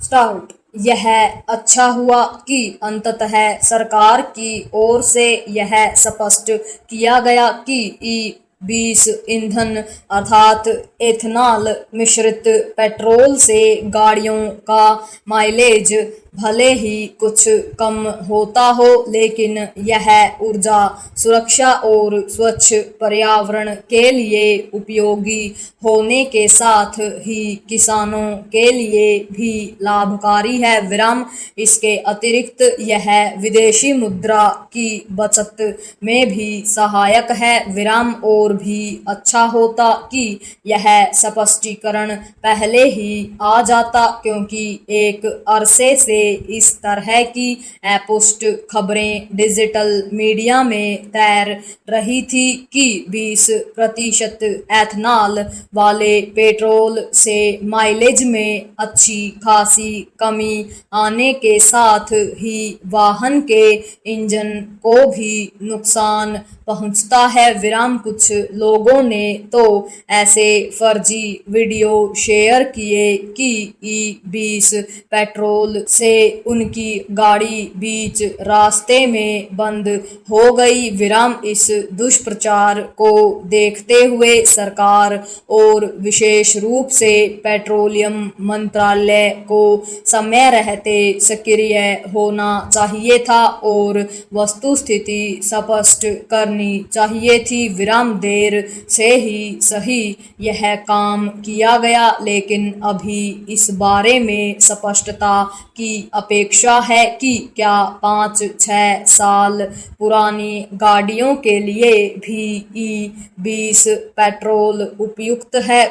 Start. यह अच्छा हुआ कि अंततः सरकार की ओर से यह स्पष्ट किया गया कि ई-20 ईंधन अर्थात एथनॉल मिश्रित पेट्रोल से गाड़ियों का माइलेज भले ही कुछ कम होता हो, लेकिन यह ऊर्जा सुरक्षा और स्वच्छ पर्यावरण के लिए उपयोगी होने के साथ ही किसानों के लिए भी लाभकारी है। विराम इसके अतिरिक्त यह विदेशी मुद्रा की बचत में भी सहायक है। विराम और भी अच्छा होता कि यह स्पष्टीकरण पहले ही आ जाता, क्योंकि एक अरसे से इस तरह की अपुष्ट खबरें डिजिटल मीडिया में तैर रही थी कि 20% एथनॉल वाले पेट्रोल से माइलेज में अच्छी खासी कमी आने के साथ ही वाहन के इंजन को भी नुकसान पहुंचता है। विराम कुछ लोगों ने तो ऐसे फर्जी वीडियो शेयर किए कि ई-20 पेट्रोल से उनकी गाड़ी बीच रास्ते में बंद हो गई। विराम इस दुष्प्रचार को देखते हुए सरकार और विशेष रूप से पेट्रोलियम मंत्रालय को समय रहते सक्रिय होना चाहिए था और वस्तुस्थिति स्पष्ट करनी चाहिए थी। विराम देर से ही सही यह काम किया गया, लेकिन अभी इस बारे में स्पष्टता की अपेक्षा है कि क्या 5-6 साल पुरानी गाड़ियों के लिए भी ई-20 पेट्रोल उपयुक्त है?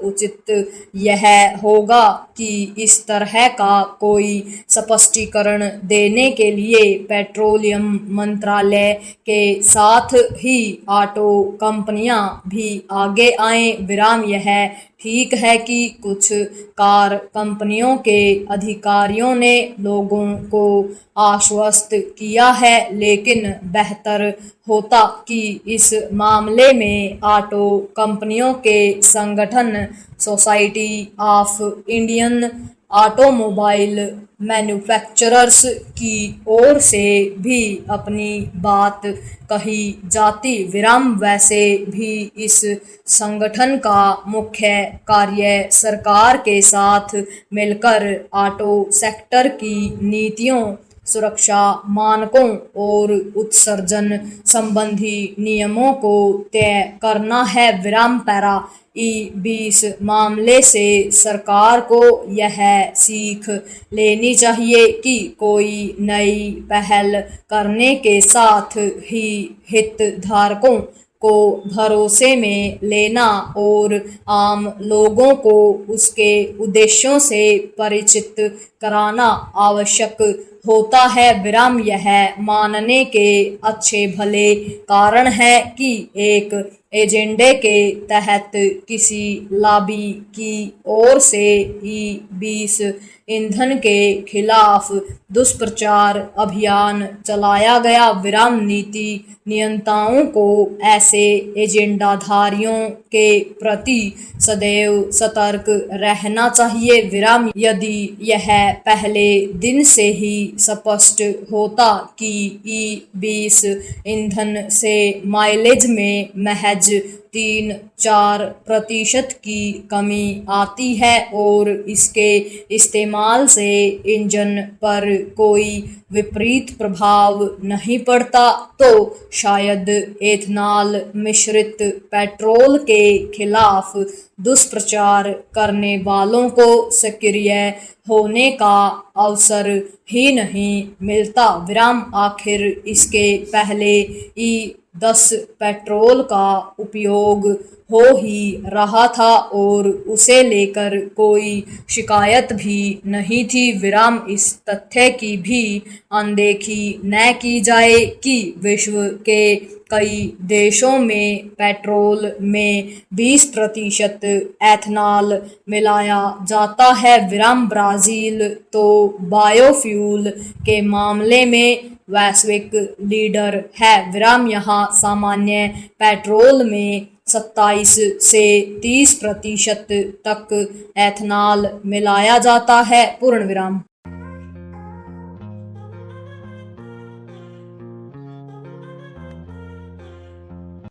उचित यह होगा कि इस तरह का कोई स्पष्टीकरण देने के लिए पेट्रोलियम मंत्रालय के साथ ही ऑटो कंपनियां भी आगे आएं। विराम यह ठीक है कि कुछ कार कंपनियों के अधिकारियों ने लोगों को आश्वस्त किया है, लेकिन बेहतर होता कि इस मामले में ऑटो कंपनियों के संगठन society of Indian automobile manufacturers की ओर से भी अपनी बात कही जाती। विराम वैसे भी इस संगठन का मुख्य कार्य सरकार के साथ मिलकर ऑटो सेक्टर की नीतियों, सुरक्षा मानकों और उत्सर्जन संबंधी नियमों को तय करना है। विराम पैरा ई-20 मामले से सरकार को यह सीख लेनी चाहिए कि कोई नई पहल करने के साथ ही हितधारकों को भरोसे में लेना और आम लोगों को उसके उद्देश्यों से परिचित कराना आवश्यक होता है। विराम यह मानने के अच्छे भले कारण है कि एक एजेंडे के तहत किसी लॉबी की ओर से ई-20 ईंधन के खिलाफ दुष्प्रचार अभियान चलाया गया। विराम नीति नियंताओं को ऐसे एजेंडाधारियों के प्रति सदैव सतर्क रहना चाहिए। विराम यदि यह पहले दिन से ही स्पष्ट होता कि ई-20 ईंधन से माइलेज में महज 3-4% की कमी आती है और इसके इस्तेमाल से इंजन पर कोई विपरीत प्रभाव नहीं पड़ता, तो शायद एथनॉल मिश्रित पेट्रोल के खिलाफ दुष्प्रचार करने वालों को सक्रिय होने का अवसर ही नहीं मिलता। विराम आखिर इसके पहले ई-10 पेट्रोल का उपयोग हो ही रहा था और उसे लेकर कोई शिकायत भी नहीं थी। विराम इस तथ्य की भी अनदेखी न की जाए कि विश्व के कई देशों में पेट्रोल में 20% एथनॉल मिलाया जाता है। विराम ब्राजील तो बायोफ्यूल के मामले में वैश्विक लीडर है। विराम यहाँ सामान्य पेट्रोल में 27 से 30% तक एथनॉल मिलाया जाता है। पूर्ण विराम।